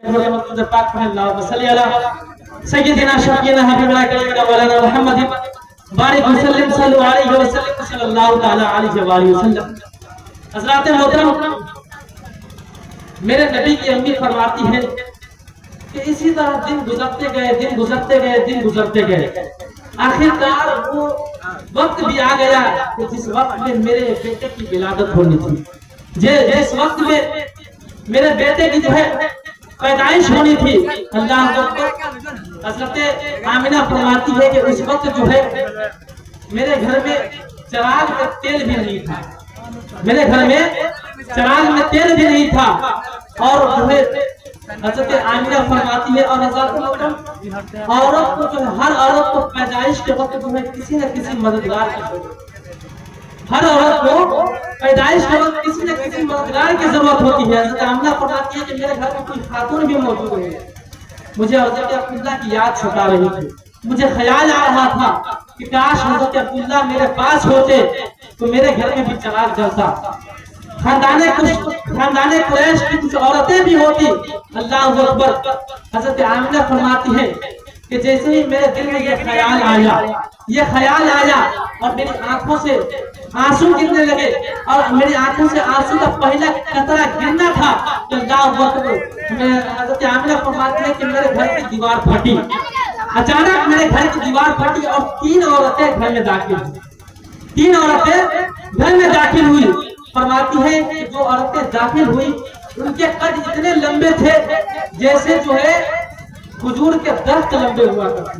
پاک اللہ صلی اللہ سیدنا شفیعنا حبیبنا کریمنا مولانا محمد بارک وسلم صلی علیہ وسلم صلی اللہ تعالی علیہ وآلہ وسلم۔ حضرات محترم، میرے نبی کی امی فرماتی ہے کہ اسی طرح دن گزرتے گئے آخرکار وہ وقت بھی آ گیا کہ جس وقت میں میرے بیٹے کی ولادت ہونی تھی، جس وقت میں میرے بیٹے کی جو ہے پیدائش ہونی تھی۔ اللہ اکبر۔ حضرت آمنہ فرماتی ہے کہ اس وقت جو ہے میرے گھر میں چراغ میں تیل بھی نہیں تھا، میرے گھر میں چراغ میں تیل بھی نہیں تھا، اور جو ہے حضرت آمنہ فرماتی ہے، اور حضرت عورت کو جو ہے ہر عورت کو پیدائش کے وقت جو ہے کسی نہ کسی مددگار کی ضرورت، ہر عورت کو پیدائش کے وقت کسی نہ کسی مددگار کی ضرورت ہوتی ہے۔ حضرت آمنہ فرماتی ہے کہ میرے گھر میں کوئی خاتون بھی موجود نہیں ہے، مجھے حضرت عبداللہ کی یاد ستا رہی تھی، مجھے خیال آ رہا تھا کہ کاش حضرت عبداللہ میرے پاس ہوتے تو میرے گھر میں بھی چراغ جلتا، خاندان قریش کی کچھ عورتیں بھی ہوتی۔ اللہ اکبر۔ حضرت آمنہ فرماتی ہے کہ جیسے ہی میرے دل میں یہ خیال آیا اور میری آنکھوں سے آنسو گرنے لگے، اور میری آنکھوں سے آنسو کا پہلا قطرہ گرنا تھا تو اللہ اکبر، حضرت آمنہ فرماتی ہے کہ میرے گھر کی دیوار پھٹی، اچانک میرے گھر کی دیوار پھٹی اور تین عورتیں گھر میں داخل ہوئی۔ فرماتی ہے کہ جو عورتیں داخل ہوئی ان کے قد اتنے لمبے تھے جیسے جو ہے کھجور کے درخت لمبے ہوا کرتے ہیں،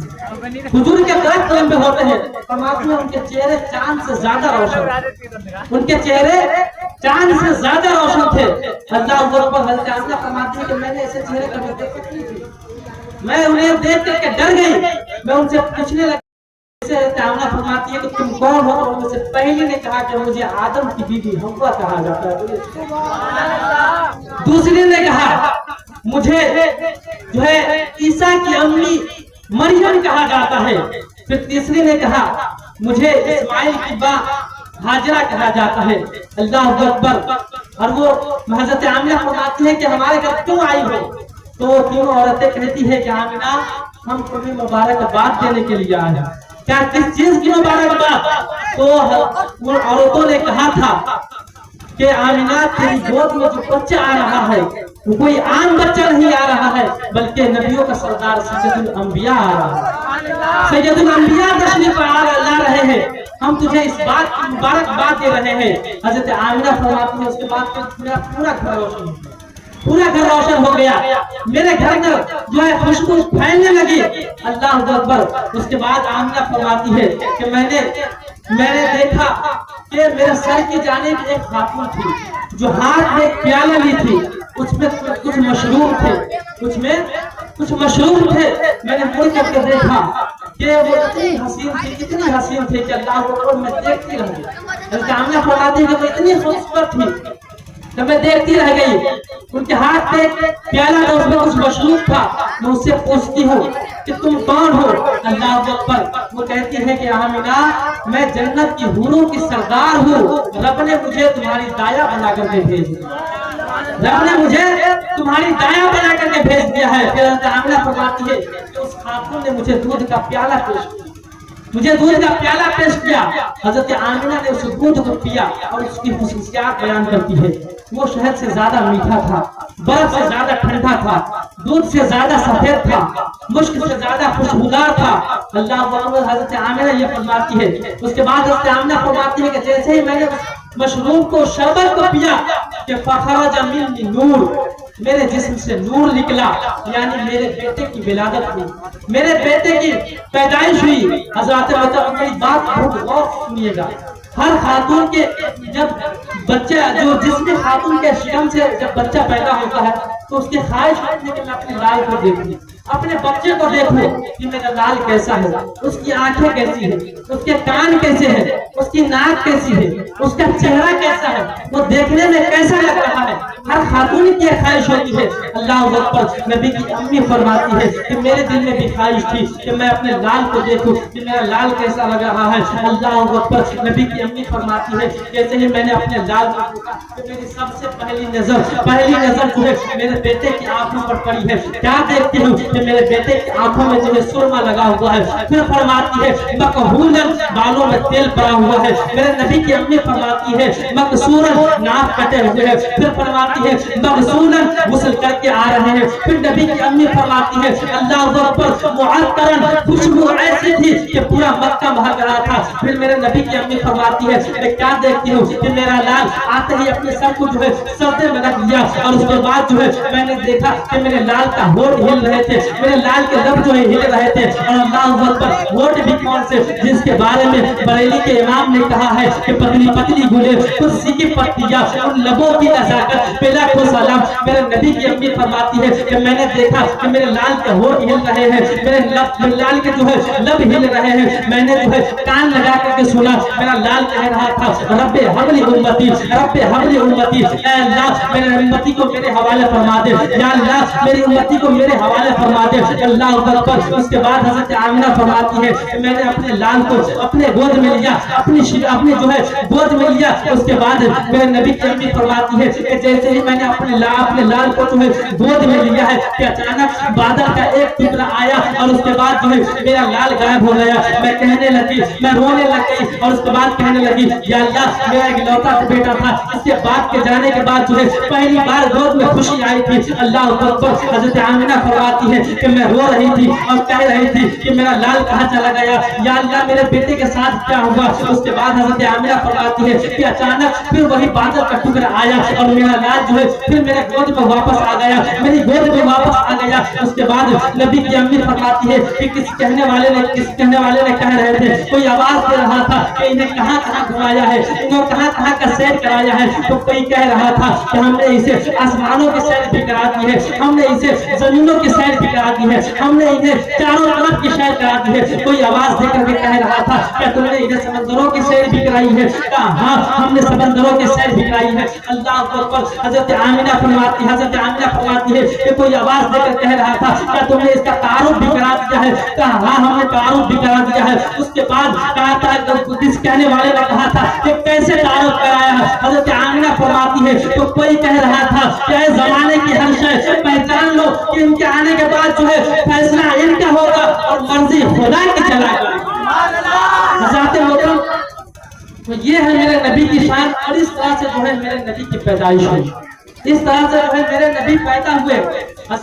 کھجور کے درخت لمبے ہوتے ہیں۔ فرماتی ہے ان کے چہرے چاند سے زیادہ روشن تھے۔ اللہ اکبر۔ حضرت آمنہ فرماتی ہے کہ میں نے ایسے چہرے کبھی دیکھے نہیں تھے، میں انہیں دیکھ کر کے ڈر گئی، میں ان سے پوچھنے لگی۔ حضرت آمنہ فرماتی ہے کہ تم کون ہو؟ تو ان میں سے پہلی نے کہا کہ مجھے آدم کی بیوی حوا کہا جاتا ہے۔ دوسری نے کہا مجھے جو ہے عیسیٰ کی امی مریم کہا جاتا ہے۔ پھر تیسری نے کہا مجھے اسماعیل کی ماں ہاجرہ کہا جاتا ہے۔ اللہ اکبر۔ اور وہ حضرت آمنہ فرماتی ہے کہ ہمارے گھر کیوں آئی ہو؟ تو وہ تینوں عورتیں کہتی ہے کہ آمنہ ہم تمہیں مبارکباد دینے کے لیے آئے ہیں۔ کیا کس چیز کی مبارکباد؟ تو ان عورتوں نے کہا تھا کہ آمنہ تیری گود میں جو بچہ آ رہا ہے وہ کوئی عام بچہ نہیں آ رہا ہے، بلکہ نبیوں کا سردار سید الانبیاء آ رہا ہے، سید الانبیاء تشریف لا رہے ہیں، ہم تجھے اس بات کی مبارکباد دے رہے ہیں۔ حضرت آمنہ فرماتی ہے اس کے بعد پورا گھر روشن ہو گیا، میرے گھر میں جو ہے خوشبو پھیلنے لگی۔ اللہ اکبر۔ اس کے بعد آمنہ فرماتی ہے کہ میں نے دیکھا کہ میرے سر کی جانب ایک خاتون تھی جو ہاتھ میں پیالہ لی تھی، اس میں کچھ مشروب تھے۔ میں نے مڑ کر کے دیکھا کہ وہ اتنی حسین تھی کہ اللہ اکبر، میں دیکھتی رہ گئی۔ حضرت آمنہ فرماتی ہے کہ وہ اتنی خوبصورت تھی کہ میں دیکھتی رہ گئی۔ ان کے ہاتھ میں پیالہ تھا، اس میں کچھ مشروب تھا۔ میں اس سے پوچھتی ہوں کہ تم کون ہو؟ اللہ اکبر۔ وہ کہتی ہے کہ آمنہ میں جنت کی حوروں کی سردار ہوں، رب نے مجھے تمہاری دایا بنا کر کے بھیج دیا ہے۔ پھر حضرت آمنہ فرماتی ہے کہ اس خاتون نے مجھے دودھ کا پیالہ پیش کیا۔ حضرت آمنہ نے اس دودھ کو پیا اور اس کی خصوصیات بیان کرتی ہے۔ وہ شہد سے زیادہ میٹھا تھا، برف سے زیادہ ٹھنڈا تھا، دودھ سے زیادہ سفید تھا، مشک سے زیادہ خوشبودار تھا۔ اللہ اکبر۔ حضرت آمنہ یہ فرماتی ہے۔ اس کے بعد حضرت آمنہ فرماتی ہے کہ جیسے ہی میں نے مشروب کو، شربت کو پیا کہ فخرج منی نور، میرے جسم سے نور نکلا، یعنی میرے بیٹے کی ولادت ہوئی، میرے بیٹے کی پیدائش ہوئی۔ حضرات محترم میری بات بہت غور سے سنیے گا۔ ہر خاتون کے جب بچہ جسم خاتون کے شکم سے جب بچہ پیدا ہوتا ہے تو اس کی خواہش ہوتی ہے کہ میں اپنی لال کو دیکھوں، اپنے بچے کو دیکھو کہ میرا لال کیسا ہے، اس کی آنکھیں کیسی ہیں، اس کے کان کیسے ہیں، اس کی ناک کیسی ہے، اس کا چہرہ کیسا ہے، وہ دیکھنے میں کیسا لگ رہا ہے۔ ہر خاتون کی خواہش ہوتی ہے۔ اللہ اکبر، نبی کی امی فرماتی ہے کہ میرے دل میں بھی خواہش تھی کہ میں اپنے لال کو دیکھوں کہ میرا لال کیسا لگ رہا ہے۔ اللہ اکبر، نبی کی امی فرماتی ہے جیسے ہی میں نے اپنے لال کو دیکھا کہ میری سب سے پہلی نظر جو ہے میرے بیٹے کی آنکھوں پر پڑی ہے۔ کیا دیکھتی ہوں کہ میرے بیٹے کی آنکھوں میں جو ہے سرما لگا ہوا ہے۔ پھر فرماتی ہے مکحولاً، بالوں میں تیل پڑا ہوا ہے۔ میرے نبی کی امی فرماتی ہے مکسوراً، ناک کٹے ہوئے ہیں۔ پھر فرماتی ہے مغسولاً، غسل کر کے آ رہے ہیں۔ پھر نبی کی امی فرماتی ہے اللہ اکبر، معطراً، خوشبو ایسی تھی کہ پورا مکہ مہک رہا تھا۔ پھر میرے نبی کی امی فرماتی ہے میں کیا دیکھتی ہوں کہ میرا لال آتے ہی اپنے سر کو جو ہے سردے میں رکھ دیا، اور اس کے بعد جو ہے میں نے دیکھا کہ میرے لال کا ہونٹ ہل رہے تھے، میرے لال کے لب جو ہے ہل رہے تھے۔ اور اللہ اکبر، ہونٹ بھی کون سے، جس کے بارے میں بریلی کے امام نے کہا ہے کہ پتلی پتلی گلے، کرسی کی پتیاں، ان لبوں کی نزاکت پہ لاکھوں سلام۔ میرے نبی کی امی فرماتی ہے کہ میں نے دیکھا کہ میرے لال کے ہونٹ ہل رہے ہیں، میرے لال کے جو ہے لب ہل رہے ہیں۔ میں نے جو ہے کان لگا کر کے سنا، میرا لال کہہ رہا تھا رب حبلی امتی، رب حبلی امتی، اے اللہ میرے امتی کو میرے حوالے فرما دے، یا اللہ میری امتی کو میرے حوالے فرما دے۔ اللہ اکبر، اس کے بعد حضرت آمنہ فرماتی ہے کہ میں نے اپنے لال کو اپنے گود میں لیا، اپنی جو ہے گود میں لیا۔ اس کے بعد میرے نبی کی امی فرماتی ہے کہ جیسے ہی میں نے اپنے لال کو جو ہے گود میں لیا ہے کہ اچانک بادل کا ایک ٹکڑا آیا، اور اس کے بعد جو ہے میرا لال غائب ہو گیا۔ میں کہنے لگی، میں رونے لگ گئی، اور اس کے بعد کہنے لگی یا اللہ میرا اکلوتا بیٹا تھا، اس کے باپ کے جانے کے بعد جو ہے پہلی بار گود میں خوشی آئی تھی۔ اللہ اکبر، حضرت آمنہ فرماتی ہے کہ میں رو رہی تھی اور کہہ رہی تھی کہ میرا لال کہاں چلا گیا، یا اللہ میرے بیٹے کے ساتھ کیا ہوا۔ اس کے بعد حضرت آمنہ فرماتی ہے کہ اچانک پھر وہی بادل کا ٹکڑا آیا، اور میرا لال جو ہے پھر میرے گود میں واپس آ گیا، میری گود میں واپس آ گیا۔ اس کے بعد نبی کی امی فرماتی ہے کہ کسی کہنے والے نے کہہ رہے تھے، کوئی آواز دے رہا تھا کہ انہیں کہاں کہاں گھمایا ہے، انہیں کہاں کہاں کا سیر کرایا ہے۔ تو کوئی کہہ رہا تھا کہ ہم نے اسے آسمانوں کی سیر بھی کرا دی ہے، ہم نے اسے زمینوں کی سیر بھی کرا دی ہے، ہم نے انہیں چاروں طرف کی سیر کرا دی ہے۔ کوئی آواز دے کر کے کہہ رہا تھا کہ تم نے انہیں سمندروں کی سیر بھی کرائی ہے، کہا ہاں ہم نے سمندروں کی سیر بھی کرائی ہے۔ اللہ اکبر، حضرت آمنہ فرماتی ہے کہ کوئی آواز دے کر کہہ رہا تھا کہ تم نے اس کا تعارف بھی کرا دیا ہے، کہا ہاں ہم نے تعارف بھی کرا دیا ہے۔ اس کے بعد کہا تھا جس کہنے والے نے کہا تھا کہ کیسے تعارف کرایا ہے، حضرت آمنہ فرماتی ہے تو کوئی کہہ رہا تھا کہ اے زمانے کی ہر شے پہچان لو کہ ان کے آنے کے بعد جو ہے فیصلہ ان کا ہوگا اور مرضی خدا کی چلا گئی۔ حضرت محترم، تو یہ ہے میرے نبی کی شان، اور اس طرح سے جو ہے میرے نبی کی پیدائش ہوئی، اس طرح سے جو ہے میرے نبی پیدا ہوئے۔